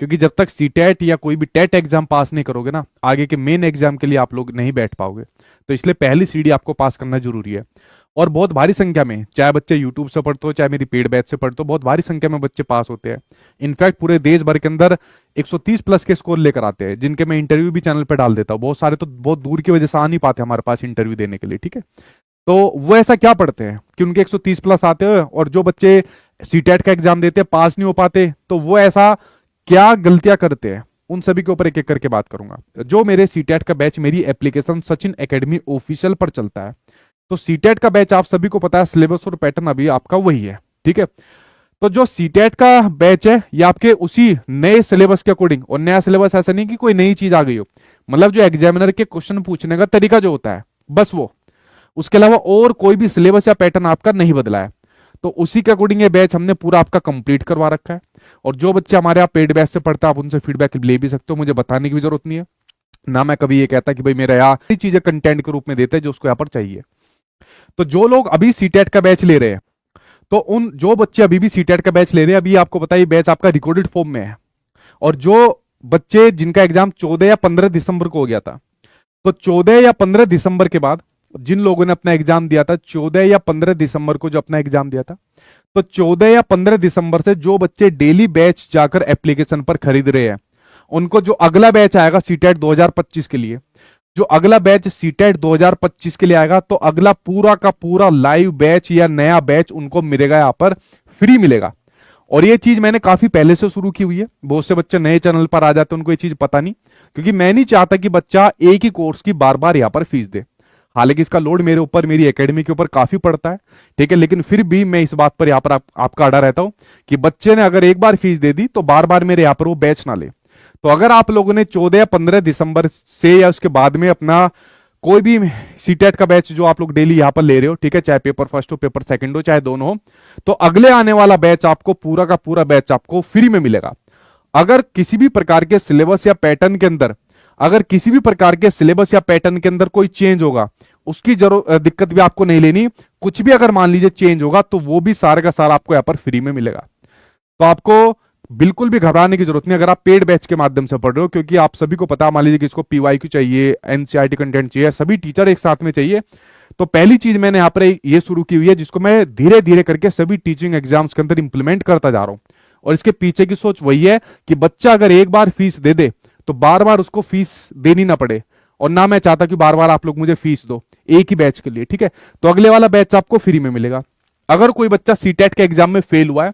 क्योंकि जब तक सीटेट या कोई भी टेट एग्जाम पास नहीं करोगे ना, आगे के मेन एग्जाम के लिए आप लोग नहीं बैठ पाओगे। तो इसलिए पहली सीढ़ी आपको पास करना जरूरी है। और बहुत भारी संख्या में, चाहे बच्चे यूट्यूब से पढ़ते हो चाहे मेरी पेड बैच से पढ़ते हो, बहुत भारी संख्या में बच्चे पास होते हैं। इनफैक्ट पूरे देश भर के अंदर 130 प्लस के स्कोर लेकर आते हैं, जिनके मैं इंटरव्यू भी चैनल पर डाल देता हूँ। बहुत सारे तो बहुत दूर की वजह से आ नहीं पाते हमारे पास इंटरव्यू देने के लिए, ठीक है। तो वो ऐसा क्या पढ़ते हैं कि उनके 130 प्लस आते हैं, और जो बच्चे सीटेट का एग्जाम देते हैं पास नहीं हो पाते, तो वो ऐसा क्या गलतियां करते हैं, उन सभी के ऊपर एक एक करके बात करूंगा। जो मेरे सीटेट का बैच मेरी एप्लीकेशन सचिन एकेडमी ऑफिशियल पर चलता है, तो सीटेट का बैच आप सभी को पता है, सिलेबस और पैटर्न अभी आपका वही है, ठीक है। तो जो सीटेट का बैच है ये आपके उसी नए सिलेबस के अकॉर्डिंग, और नया सिलेबस ऐसा नहीं कि कोई नई चीज आ गई हो, मतलब जो एग्जामिनर के क्वेश्चन पूछने का तरीका जो होता है बस वो, उसके अलावा और कोई भी सिलेबस या पैटर्न आपका नहीं बदला है। तो उसी के अकॉर्डिंग ये बैच हमने पूरा आपका कंप्लीट करवा रखा है। और जो बच्चे हमारे आप पेड बैच से पढ़ते हैं, आप उनसे फीडबैक ले भी सकते हो, मुझे बताने की भी जरूरत नहीं है ना। मैं कभी ये कहता कि भाई मेरा यहाँ चीजें कंटेंट के रूप में देते हैं जो उसको यहाँ पर चाहिए। तो जो लोग अभी सीटेट का बैच ले रहे हैं, तो उन जो बच्चे अभी भी सीटेट का बैच ले रहे हैं, अभी आपको पता है बैच आपका रिकॉर्डेड फॉर्म में है। और जो बच्चे जिनका एग्जाम 14 या 15 दिसंबर को हो गया था, तो 14 या 15 दिसंबर के बाद जिन लोगों ने अपना एग्जाम दिया था, 14 या 15 दिसंबर को जो अपना एग्जाम दिया था, तो 14 या 15 दिसंबर से जो बच्चे डेली बैच जाकर एप्लीकेशन पर खरीद रहे हैं, उनको जो अगला बैच आएगा सीटेट 2025 के लिए, जो अगला बैच सीटेट 2025 के लिए आएगा, तो अगला पूरा का पूरा लाइव बैच या नया बैच उनको मिलेगा, यहां पर फ्री मिलेगा। और ये चीज मैंने काफी पहले से शुरू की हुई है। बहुत से बच्चे नए चैनल पर आ जाते हैं, उनको ये चीज पता नहीं, क्योंकि मैं नहीं चाहता कि बच्चा एक ही कोर्स की बार बार यहां पर फीस दे। हालांकि इसका लोड मेरे ऊपर, मेरी एकेडमी के ऊपर काफी पड़ता है, ठीक है, लेकिन फिर भी मैं इस बात पर यहां पर आपका अड़ा रहता हूं कि बच्चे ने अगर एक बार फीस दे दी तो बार बार मेरे यहां पर वो बैच ना ले। तो अगर आप लोगों ने 14 या 15 दिसंबर से या उसके बाद में अपना कोई भी सीटेट का बैच जो आप लोग डेली यहां पर ले रहे हो, ठीक है, चाहे पेपर फर्स्ट हो पेपर सेकंड हो चाहे दोनों हो, तो अगले आने वाला बैच आपको पूरा का पूरा बैच आपको फ्री में मिलेगा। अगर किसी भी प्रकार के सिलेबस या पैटर्न के अंदर, अगर किसी भी प्रकार के सिलेबस या पैटर्न के अंदर कोई चेंज होगा, उसकी जरूर दिक्कत भी आपको नहीं लेनी। कुछ भी अगर मान लीजिए चेंज होगा, तो वो भी सारे का सारा आपको यहां पर फ्री में मिलेगा। तो आपको बिल्कुल भी घबराने की जरूरत नहीं अगर आप पेड बैच के माध्यम से पढ़ रहे हो, क्योंकि आप सभी को पता, मान लीजिए किसको पीवाईक्यू चाहिए, एनसीईआरटी कंटेंट चाहिए, सभी टीचर एक साथ में चाहिए। तो पहली चीज मैंने यहां पर ये शुरू की हुई है, जिसको मैं धीरे धीरे करके सभी टीचिंग एग्जाम्स के अंदर इंप्लीमेंट करता जा रहा हूं। और इसके पीछे की सोच वही है कि बच्चा अगर एक बार फीस दे दे तो बार बार उसको फीस देनी ना पड़े, और ना मैं चाहता कि बार बार आप लोग मुझे फीस दो एक ही बैच के लिए, ठीक है। तो अगले वाला बैच आपको फ्री में मिलेगा। अगर कोई बच्चा सीटेट के एग्जाम में फेल हुआ है,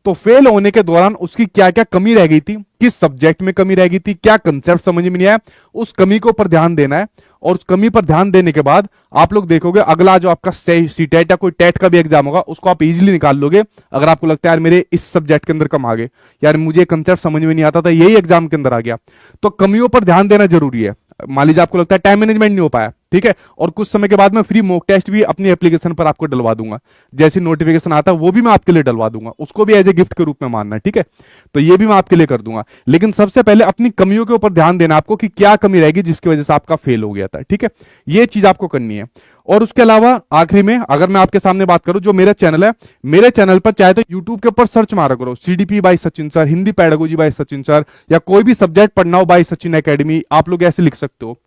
तो फेल होने के दौरान उसकी क्या क्या कमी रह गई थी, किस सब्जेक्ट में कमी रह गई थी, क्या कंसेप्ट समझ में नहीं आया, उस कमी के ऊपर ध्यान देना है। और उस कमी पर ध्यान देने के बाद आप लोग देखोगे अगला जो आपका सीटेट या कोई टेट का भी एग्जाम होगा, उसको आप इजीली निकाल लोगे। अगर आपको लगता है यार मेरे इस सब्जेक्ट के अंदर कम आ गए, यार मुझे कंसेप्ट समझ में नहीं आता था, यही एग्जाम के अंदर आ गया, तो कमियों पर ध्यान देना जरूरी है। मान लीजिए आपको लगता है टाइम मैनेजमेंट नहीं हो पाया, ठीक है, और कुछ समय के बाद मैं फ्री मॉक टेस्ट भी अपनी एप्लीकेशन पर आपको डलवा दूंगा, जैसे नोटिफिकेशन आता है वो भी मैं आपके लिए डलवा दूंगा, उसको भी एज ए गिफ्ट के रूप में मानना, ठीक है। तो ये भी मैं आपके लिए कर दूंगा, लेकिन सबसे पहले अपनी कमियों के ऊपर ध्यान देना आपको कि क्या कमी रहेगी जिसकी वजह से आपका फेल हो गया था, ठीक है, ये चीज आपको करनी है। और उसके अलावा आखिरी में अगर मैं आपके सामने बात करूं, जो मेरा चैनल है, मेरे चैनल पर चाहे तो यूट्यूब के ऊपर सर्च मारा करो CDP by Sachin sir, Hindi pedagogy by Sachin sir, या कोई भी सब्जेक्ट पढ़ना हो बाय सचिन एकेडमी, आप लोग ऐसे लिख सकते हो।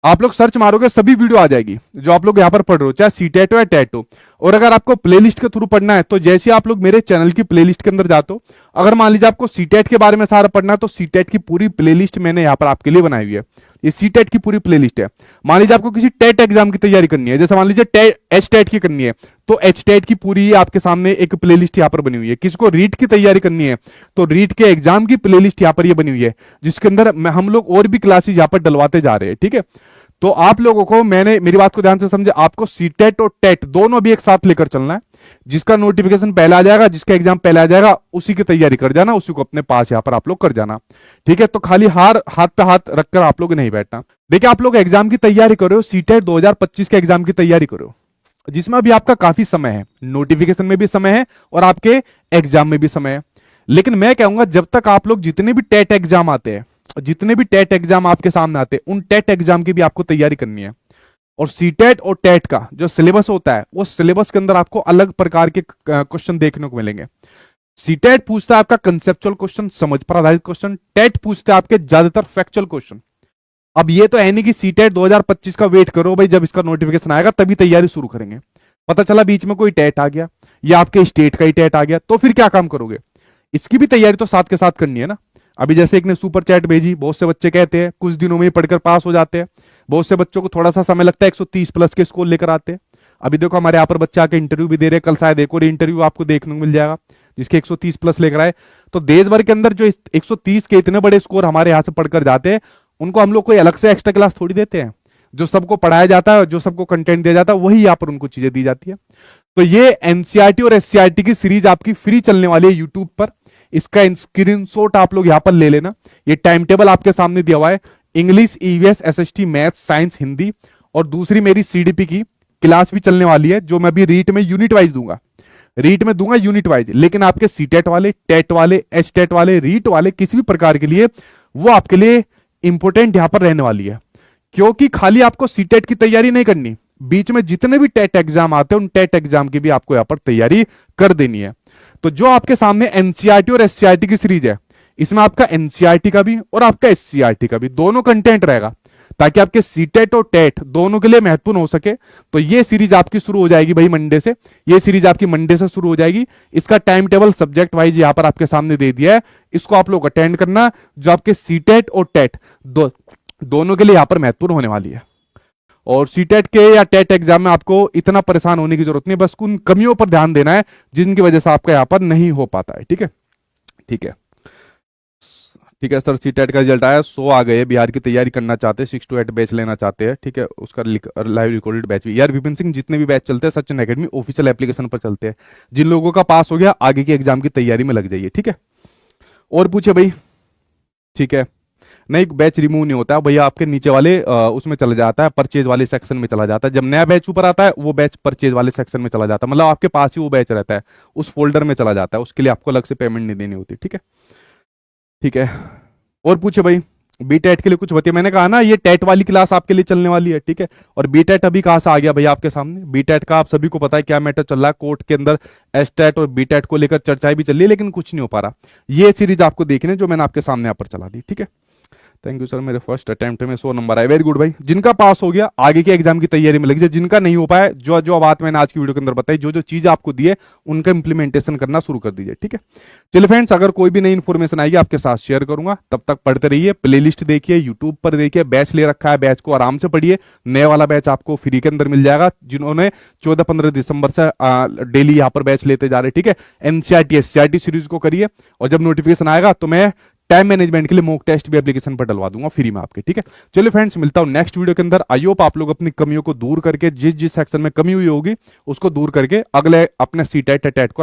आप लोग सर्च मारोगे सभी वीडियो आ जाएगी जो आप लोग यहां पर पढ़ रहे हो, चाहे सीटेट हो या टेट हो। और अगर आपको प्लेलिस्ट के थ्रू पढ़ना है, तो जैसे आप लोग मेरे चैनल की प्लेलिस्ट के अंदर जाते हो, अगर मान लीजिए आपको सीटेट के बारे में सारा पढ़ना है, तो सीटेट की पूरी प्लेलिस्ट मैंने यहां पर आपके लिए बनाई हुई है। ये सीटेट की पूरी प्लेलिस्ट है। मान लीजिए आपको किसी टेट एग्जाम की तैयारी करनी है, जैसे मान लीजिए एच टेट की करनी है, तो एच टेट की पूरी आपके सामने एक प्लेलिस्ट यहां पर बनी हुई है। किसको रीट की तैयारी करनी है, तो रीट के एग्जाम की प्लेलिस्ट यहां पर ये बनी हुई है, जिसके अंदर हम लोग और भी क्लासेज यहां पर डलवाते जा रहे हैं, ठीक है। तो आप लोगों को, मैंने मेरी बात को ध्यान से समझे, आपको सीटेट और टेट दोनों भी एक साथ लेकर चलना है। जिसका नोटिफिकेशन पहले आ जाएगा, जिसका एग्जाम पहले आ जाएगा, उसी की तैयारी कर जाना, उसी को अपने पास यहां पर आप लोग कर जाना, ठीक है। तो खाली हाथ पे हाथ रखकर आप लोग नहीं बैठना। देखिए आप लोग एग्जाम की तैयारी करो, सीटेट 2025 के एग्जाम की तैयारी करो, जिसमें अभी आपका काफी समय है, नोटिफिकेशन में भी समय है और आपके एग्जाम में भी समय है। लेकिन मैं कहूंगा जब तक आप लोग जितने भी टेट एग्जाम आते हैं, जितने भी टेट एग्जाम आपके सामने आते हैं, उन टेट एग्जाम की भी आपको तैयारी करनी है। और सीटेट और टेट का जो सिलेबस होता है, वो सिलेबस के अंदर आपको अलग प्रकार के क्वेश्चन देखने को मिलेंगे। सीटेट पूछता है आपका कंसेप्चुअल क्वेश्चन, समझ पर आधारित क्वेश्चन। टेट पूछते हैं आपके ज्यादातर फैक्चुअल क्वेश्चन। अब ये तो है नहीं कि सीटेट 2025 का वेट करो भाई, जब इसका नोटिफिकेशन आएगा तभी तैयारी शुरू करेंगे। पता चला बीच में कोई टेट आ गया या आपके स्टेट का ही टेट आ गया, तो फिर क्या काम करोगे? इसकी भी तैयारी तो साथ के साथ करनी है ना। अभी जैसे एक ने सुपर चैट भेजी, बहुत से बच्चे कहते हैं कुछ दिनों में ही पढ़कर पास हो जाते हैं, बहुत से बच्चों को थोड़ा सा समय लगता है, 130 प्लस के स्कोर लेकर आते हैं। अभी देखो हमारे यहाँ पर बच्चे आके इंटरव्यू भी दे रहे हैं, कल शायद एक और इंटरव्यू आपको देखने को मिल जाएगा जिसके 130 प्लस लेकर आए। तो देश भर के अंदर जो 130 के इतने बड़े स्कोर हमारे यहाँ से पढ़कर जाते हैं, उनको हम लोग कोई अलग से एक्स्ट्रा क्लास थोड़ी देते हैं। जो सबको पढ़ाया जाता है, जो सबको कंटेंट दिया जाता है, वही यहाँ पर उनको चीजें दी जाती है। तो ये एनसीईआरटी और एससीईआरटी की सीरीज आपकी फ्री चलने वाली है यूट्यूब पर। इसका स्क्रीनशॉट आप लोग यहां पर ले लेना। ये टाइम टेबल आपके सामने दिया हुआ है, English, EVS, SST, math, science, Hindi, और दूसरी मेरी सीडीपी की क्लास भी चलने वाली है, जो मैं अभी रीट में यूनिट वाइज दूंगा। रीट में दूंगा यूनिट वाइज, लेकिन आपके सीटेट वाले, टेट वाले, एचटेट वाले, रीट वाले किसी भी प्रकार के लिए वो आपके लिए इंपोर्टेंट यहां पर रहने वाली है। क्योंकि खाली आपको सीटेट की तैयारी नहीं करनी, बीच में जितने भी टेट एग्जाम आते हैं उन टेट एग्जाम की भी आपको यहां पर तैयारी कर देनी है। तो जो आपके सामने एनसीईआरटी और एससीईआरटी की सीरीज है, इसमें आपका एनसीईआरटी का भी और आपका एससीईआरटी का भी दोनों कंटेंट रहेगा, ताकि आपके सीटेट और टेट दोनों के लिए महत्वपूर्ण हो सके। तो ये सीरीज आपकी शुरू हो जाएगी भाई मंडे से। ये सीरीज आपकी मंडे से शुरू हो जाएगी। इसका टाइम टेबल सब्जेक्ट वाइज यहां पर आपके सामने दे दिया है, इसको आप लोग अटेंड करना। जो आपके सीटेट और टेट दोनों के लिए यहां पर महत्वपूर्ण होने वाली है। और सीटेट के या टेट एग्जाम में आपको इतना परेशान होने की जरूरत नहीं, बस उन कमियों पर ध्यान देना है जिनकी वजह से आपका यहां पर नहीं हो पाता है। ठीक है, ठीक है, ठीक है सर। सीटेट का रिजल्ट आया, 100 आ गए। बिहार की तैयारी करना चाहते हैं, 6 to 8 बैच लेना चाहते हैं, ठीक है, उसका लाइव रिकॉर्डेड बैच भी। यार विपिन सिंह, जितने भी बैच चलते हैं सचिन एकेडमी ऑफिशियल एप्लीकेशन पर चलते हैं। जिन लोगों का पास हो गया, आगे की एग्जाम की तैयारी में लग जाइए। ठीक है, और पूछे भाई। ठीक है, नहीं बैच रिमूव नहीं होता भैया, आपके नीचे वाले उसमें चला जाता है, परचेज वाले सेक्शन में चला जाता है। जब नया बैच ऊपर आता है, वो बैच परचेज वाले सेक्शन में चला जाता है, मतलब आपके पास ही वो बैच रहता है, उस फोल्डर में चला जाता है। उसके लिए आपको अलग से पेमेंट नहीं देनी होती। ठीक है, ठीक है, और पूछे भाई। बी टेट के लिए कुछ बताइए। मैंने कहा ना ये टेट वाली क्लास आपके लिए चलने वाली है। ठीक है, और बी टेट अभी कहां से आ गया भैया आपके सामने? बी टेट का आप सभी को पता है क्या मैटर चल रहा है कोर्ट के अंदर। एस टेट और बी टेट को लेकर चर्चाएं भी चल रही है, लेकिन कुछ नहीं हो पा रहा। ये सीरीज आपको देखनी है जो मैंने आपके सामने यहाँ पर चला दी। ठीक है, थैंक यू सर, मेरे फर्स्ट अटेम्प्ट में 100 नंबर आए, वेरी गुड भाई। जिनका पास हो गया आगे के एग्जाम की तैयारी में लग जाए, जिनका नहीं हो पाया, जो जो बात मैंने आज की वीडियो के अंदर बताई, जो जो चीज आपको दी है उनका इंप्लीमेंटेशन करना शुरू कर दीजिए। ठीक है, चलिए फ्रेंड्स, अगर कोई भी नई इन्फॉर्मेशन आएगी आपके साथ शेयर करूंगा। तब तक पढ़ते रहिए, प्लेलिस्ट देखिए, यूट्यूब पर देखिए, बैच ले रखा है, बैच को आराम से पढ़िए। नया वाला बैच आपको फ्री के अंदर मिल जाएगा, जिन्होंने 14-15 दिसंबर से डेली यहाँ पर बैच लेते जा रहे। ठीक है, एनसीईआरटी एससीईआरटी सीरीज को करिए, और जब नोटिफिकेशन आएगा तो मैं टाइम मैनेजमेंट के लिए मॉक टेस्ट भी एप्लीकेशन पर डलवा दूंगा फ्री में आपके। ठीक है, चलिए फ्रेंड्स, मिलता हूं नेक्स्ट वीडियो के अंदर। आई होप आप लोग अपनी कमियों को दूर करके, जिस जिस सेक्शन में कमी हुई होगी उसको दूर करके अगले अपने सीटेट टेट को